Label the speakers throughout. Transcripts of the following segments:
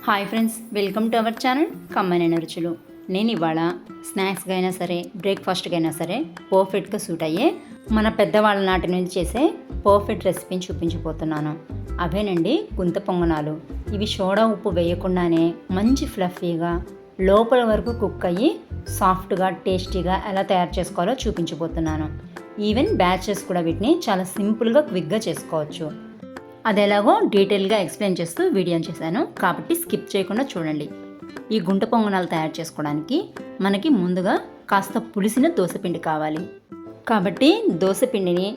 Speaker 1: Hi friends, welcome to our channel కమ్మనైన రుచులు. నేను ఇవాళ స్నాక్స్గా అయినా సరే, బ్రేక్ఫాస్ట్గా అయినా సరే పర్ఫెక్ట్గా సూట్ అయ్యే మన పెద్దవాళ్ళ నాటి నుంచి చేసే పర్ఫెక్ట్ రెసిపీని చూపించబోతున్నాను. అవేనండి గుంత పొంగనాలు. ఇవి సోడా ఉప్పు వేయకుండానే మంచి ఫ్లఫీగా లోపల వరకు కుక్ అయ్యి సాఫ్ట్గా టేస్టీగా ఎలా తయారు చేసుకోవాలో చూపించబోతున్నాను. ఈవెన్ బ్యాచెస్ కూడా వీటిని చాలా సింపుల్గా క్విక్గా చేసుకోవచ్చు. అది ఎలాగో డీటెయిల్గా ఎక్స్ప్లెయిన్ చేస్తూ వీడియోని చేశాను, కాబట్టి స్కిప్ చేయకుండా చూడండి. ఈ గుంట పొంగనాలు తయారు చేసుకోవడానికి మనకి ముందుగా కాస్త పులిసిన దోసపిండి కావాలి. కాబట్టి దోసపిండిని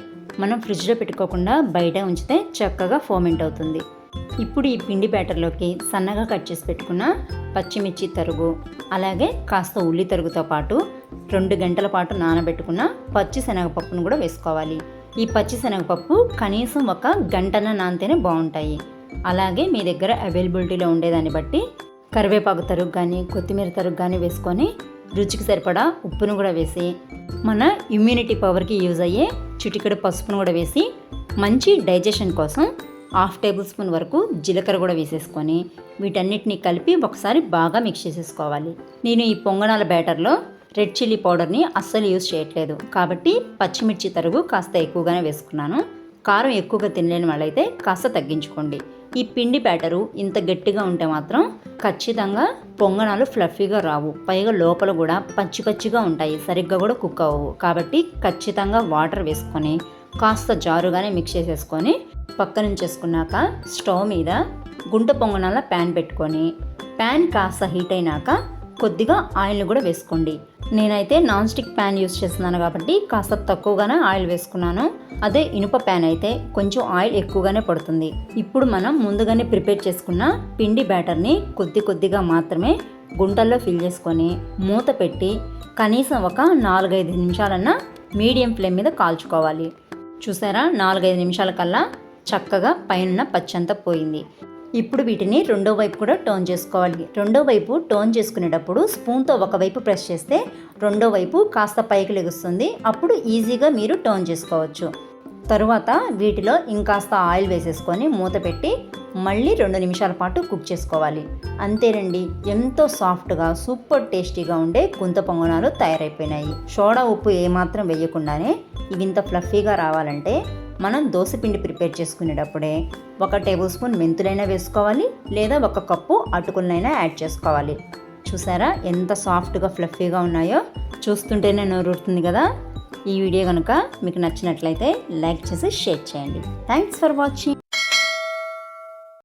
Speaker 1: మనం ఫ్రిడ్జ్లో పెట్టుకోకుండా బయట ఉంచితే చక్కగా ఫోమెంట్ అవుతుంది. ఇప్పుడు ఈ పిండి బ్యాటర్లోకి సన్నగా కట్ చేసి పెట్టుకున్న పచ్చిమిర్చి తరుగు, అలాగే కాస్త ఉల్లి తరుగుతో పాటు 2 గంటల పాటు నానబెట్టుకున్న పచ్చి శనగపప్పును కూడా వేసుకోవాలి. ఈ పచ్చి శనగపప్పు కనీసం 1 గంటన నానితేనే బాగుంటాయి. అలాగే మీ దగ్గర అవైలబిలిటీలో ఉండేదాన్ని బట్టి కరివేపాకు తరుగు కానీ కొత్తిమీర తరుగు కానీ వేసుకొని రుచికి సరిపడా ఉప్పును కూడా వేసి మన ఇమ్యూనిటీ పవర్కి యూజ్ అయ్యే చిటికెడు పసుపును కూడా వేసి మంచి డైజెషన్ కోసం 1/2 టేబుల్ స్పూన్ వరకు జీలకర్ర కూడా వేసేసుకొని వీటన్నిటిని కలిపి ఒకసారి బాగా మిక్స్ చేసేసుకోవాలి. నేను ఈ పొంగనాల బ్యాటర్లో రెడ్ చిల్లీ పౌడర్ని అస్సలు యూజ్ చేయట్లేదు, కాబట్టి పచ్చిమిర్చి తరుగు కాస్త ఎక్కువగానే వేసుకున్నాను. కారం ఎక్కువగా తినలేని వాళ్ళైతే కాస్త తగ్గించుకోండి. ఈ పిండి బ్యాటరు ఇంత గట్టిగా ఉంటే మాత్రం ఖచ్చితంగా పొంగనాలు ఫ్లఫీగా రావు, పైగా లోపల కూడా పచ్చిగా ఉంటాయి, సరిగ్గా కూడా కుక్ అవ్వవు. కాబట్టి ఖచ్చితంగా వాటర్ వేసుకొని కాస్త జారుగానే మిక్స్ చేసేసుకొని పక్కనుంచేసుకున్నాక స్టవ్ మీద గుంట పొంగనాల ప్యాన్ పెట్టుకొని ప్యాన్ కాస్త హీట్ అయినాక కొద్దిగా ఆయిల్ని కూడా వేసుకోండి. నేనైతే నాన్ స్టిక్ ప్యాన్ యూస్ చేస్తున్నాను కాబట్టి కాస్త తక్కువగానే ఆయిల్ వేసుకున్నాను. అదే ఇనుప ప్యాన్ అయితే కొంచెం ఆయిల్ ఎక్కువగానే పడుతుంది. ఇప్పుడు మనం ముందుగానే ప్రిపేర్ చేసుకున్న పిండి బ్యాటర్ని కొద్దిగా మాత్రమే గుంటల్లో ఫిల్ చేసుకొని మూత పెట్టి కనీసం ఒక 4-5 నిమిషాలన్నా మీడియం ఫ్లేమ్ మీద కాల్చుకోవాలి. చూసారా, 4-5 నిమిషాల కల్లా చక్కగా పైన పచ్చంతా పోయింది. ఇప్పుడు వీటిని రెండో వైపు కూడా టర్న్ చేసుకోవాలి. రెండో వైపు టర్న్ చేసుకునేటప్పుడు స్పూన్తో ఒకవైపు ప్రెస్ చేస్తే రెండో వైపు కాస్త పైకి లెగుస్తుంది. అప్పుడు ఈజీగా మీరు టర్న్ చేసుకోవచ్చు. తరువాత వీటిలో ఇంకాస్త ఆయిల్ వేసేసుకొని మూత పెట్టి మళ్ళీ 2 నిమిషాల పాటు కుక్ చేసుకోవాలి. అంతేనండి, ఎంతో సాఫ్ట్గా సూపర్ టేస్టీగా ఉండే గుంత పొంగనాలు తయారైపోయినాయి. సోడా ఉప్పు ఏమాత్రం వేయకుండానే ఇవి ఇంత ఫ్లఫీగా రావాలంటే మనం దోసపిండి ప్రిపేర్ చేసుకునేటప్పుడే 1 టేబుల్ స్పూన్ మెంతులైనా వేసుకోవాలి, లేదా 1 కప్పు అటుకులనైనా యాడ్ చేసుకోవాలి. చూసారా ఎంత సాఫ్ట్గా ఫ్లఫీగా ఉన్నాయో, చూస్తుంటేనే నోరూరుతుంది కదా. ఈ వీడియో కనుక మీకు నచ్చినట్లయితే లైక్ చేసి షేర్ చేయండి. Thanks for watching.